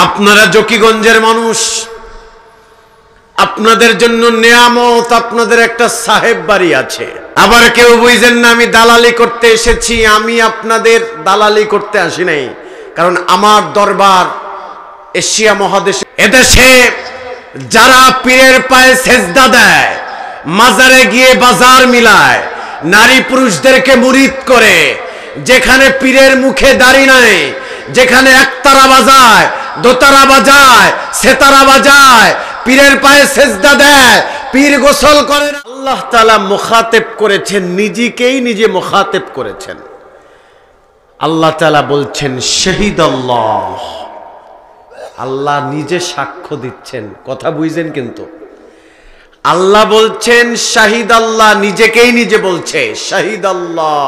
আপনারা জকিগঞ্জের মানুষ, আপনাদের জন্য নিয়ামত, আপনাদের একটা সাহেব বাড়ি আছে। আবার কেউ বুঝেন না আমি দালালি করতে এসেছি। আমি আপনাদের দালালি করতে আসি নাই, কারণ আমার দরবার এশিয়া মহাদেশে। এদেশে যারা পীরের পায়ে সেজদা দেয়, মাজারে গিয়ে বাজার মিলায়, নারী পুরুষদেরকে মুরিদ করে, যেখানে পীরের মুখে দাড়ি নাই, যেখানে একতারা বাজায়, দোতারা বাজায়, সেতারা বাজায়, পীরের পায়ে সেজদা দেয়, পীর গোসল করে। আল্লাহ তাআলা মুখাতেব করেছেন, নিজেকেই নিজে মুখাতেব করেছেন। আল্লাহ তাআলা বলছেন শহীদাল্লাহ, আল্লাহ নিজে সাক্ষ্য দিচ্ছেন। কথা বুঝছেন? কিন্তু আল্লাহ বলছেন শাহিদ আল্লাহ, নিজেকেই নিজে বলছে শাহিদ আল্লাহ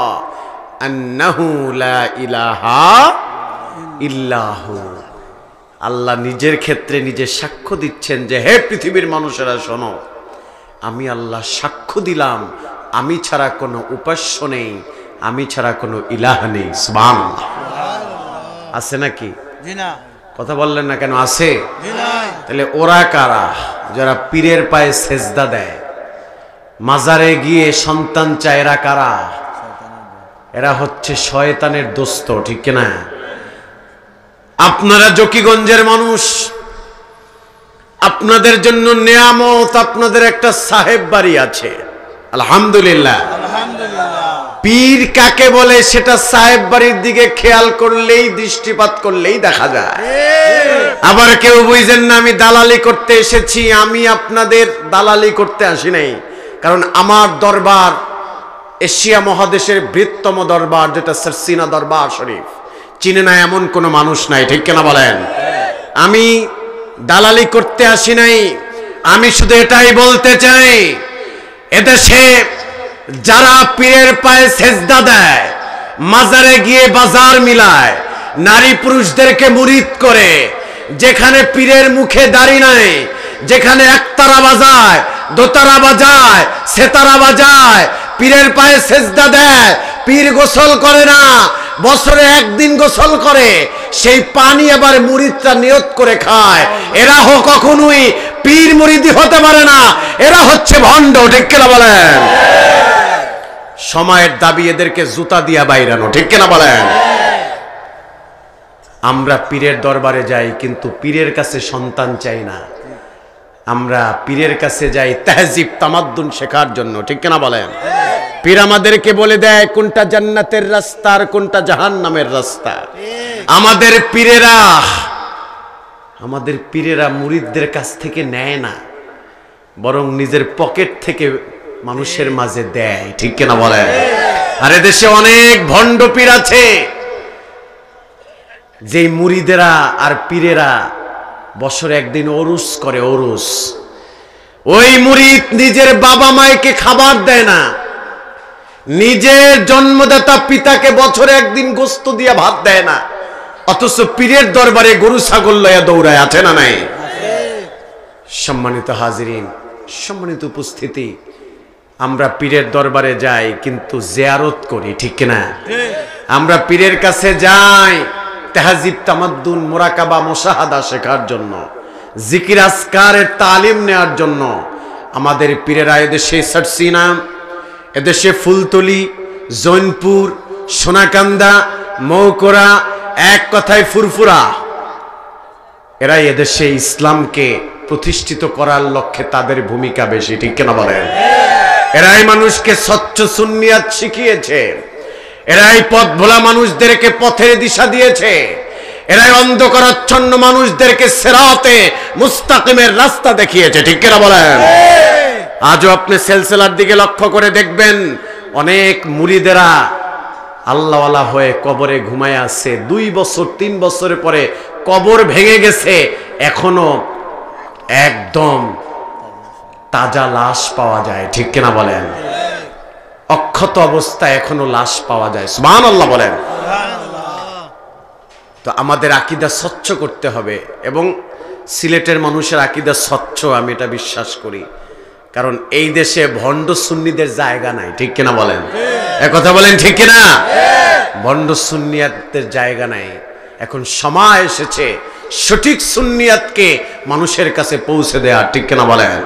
আন্নাহু লা ইলাহা ইল্লাহু। আল্লাহ নিজের ক্ষেত্রে নিজে সাক্ষ্য দিচ্ছেন যে হে পৃথিবীর মানুষেরা শোনো, আমি আল্লাহ সাক্ষ্য দিলাম আমি ছাড়া কোনো উপাস্য নেই, আমি ছাড়া কোনো ইলাহ নেই। সুবহানাল্লাহ। আছে নাকি? জি না। কথা বললেন না কেন? আছে। তাহলে ওরা কারা? যারা পীরের পায়ে সেজদা দেয়, মাজারে গিয়ে সন্তান চায়। এরা কারা? এরা হচ্ছে শয়তানের দোস্ত, ঠিক কিনা? আপনারা জকিগঞ্জের মানুষ, আপনাদের জন্য নিয়ামত, আপনাদের একটা সাহেব বাড়ি আছে। আলহামদুলিল্লাহ। পীর কাকে বলে সেটা সাহেব বাড়ির দিকে খেয়াল করলেই, দৃষ্টিপাত করলেই দেখা যায়। আবার কেউ বুঝেন না আমি দালালি করতে এসেছি। আমি আপনাদের দালালি করতে আসি নাই, কারণ আমার দরবার এশিয়া মহাদেশের বৃহত্তম দরবার, যেটা সারসিনা দরবার শরীফ। চিনে না এমন কোনো মানুষ নাই, ঠিক কিনা বলেন? আমি দালালি করতে আসি নাই। আমি শুধু এটাই বলতে চাই, এদেশে যারা পীরের পায়ে সেজদা দেয়, মাজারে গিয়ে বাজার মিলায়, নারী পুরুষদেরকে মুরিদ করে, যেখানে পীরের মুখে দাড়ি নাই, যেখানে একতারা বাজায়, দোতারা বাজায়, সেতারা বাজায়, পীরের পায়ে সেজদা দেয়, পীর গোসল করে না, বছরে একদিন গোসল করে, সেই পানি আবার মুরিদরা নিয়ত করে খায়। এরা কখনোই পীর মুরিদি হতে পারে না, এরা হচ্ছে ভণ্ড, ঠিক কিনা বলেন? সময়ের দাবি এদেরকে জুতা দিয়া বাইরানো, ঠিক কিনা বলেন? আমরা পীরের দরবারে যাই, কিন্তু পীরের কাছে সন্তান চাই না। আমরা পীরের কাছে যাই তাহজিব তামাদ্দুন শেখার জন্য, ঠিক কিনা বলেন? পীর আমাদেরকে বলে দেয় কোনটা জান্নাতের রাস্তা আর কোনটা জাহান্নামের রাস্তা। আমাদের পীরেরা মুরিদদের কাছ থেকে নেয় না, বরং নিজের পকেট থেকে মানুষের মাঝে দেয়, ঠিক কিনা বলেন? আর এদেশে অনেক ভণ্ড পীর আছে, যে মুরিদেরা আর পীরেরা বছরে একদিন ওরুস করে। ওরুস, ওই মুরিদ নিজের বাবা মায়েকে খাবার দেয় না, নিজের জন্মদাতা পিতাকে বছরে একদিন গোস্ত দিয়ে ভাত দেয় না, অথচ পীরের দরবারে গরু ছাগল লয়া দৌড়ায়। আছে না নাই? সম্মানিত হাজিরিন, সম্মানিত উপস্থিতি, আমরা পীরের দরবারে যাই কিন্তু জিয়ারত করি, ঠিক কিনা? আমরা পীরের কাছে যাই তাহজিব তামাদ্দুন, মুরাকাবা, মুশাহাদা শেখার জন্য, জিকির আজকারের তালিম নেওয়ার জন্য। আমাদের পীরেরা এদেশে সারসিনা, এদেশে ফুলতলি, জৈনপুর, সোনাকান্দা, মৌকরা, এক কথায় ফুরফুরা, এরা এদেশে ইসলামকে প্রতিষ্ঠিত করার লক্ষ্যে তাদের ভূমিকা বেশি, ঠিক কিনা বলেন? এরাই মানুষকে স্বচ্ছ সুন্নিয়াত শিখিয়েছে, এরাই পথ ভোলা মানুষদেরকে পথের দিশা দিয়েছে, এরাই অন্ধকারাচ্ছন্ন মানুষদেরকে সিরাতে মুস্তাকিমের রাস্তা দেখিয়েছে, ঠিক কিনা বলেন? আজও আপনি সিলসিলার দিকে লক্ষ্য করে দেখবেন, অনেক মুরিদেরা আল্লাহওয়ালা হয়ে কবরে ঘুমায় আছে। 2 বছর 3 বছরের পরে কবর ভেঙে গেছে, এখনো একদম তাজা লাশ পাওয়া যায়, ঠিক কিনা বলেন? অক্ষত অবস্থায় এখনো লাশ পাওয়া যায়। সুবহানাল্লাহ বলেন। তো আমাদের আকীদা স্বচ্ছ করতে হবে, এবং সিলেটের মানুষের আকীদা স্বচ্ছ, আমি এটা বিশ্বাস করি। কারণ এই দেশে ভণ্ড সুন্নিদের জায়গা নাই, ঠিক কিনা বলেন? কথা বলেন, ঠিক কিনা? ভণ্ড সুন্নিয়াতের জায়গা নাই। এখন সময় এসেছে সঠিক সুন্নিয়াতকে মানুষের কাছে পৌঁছে দেয়া, ঠিক কিনা বলেন?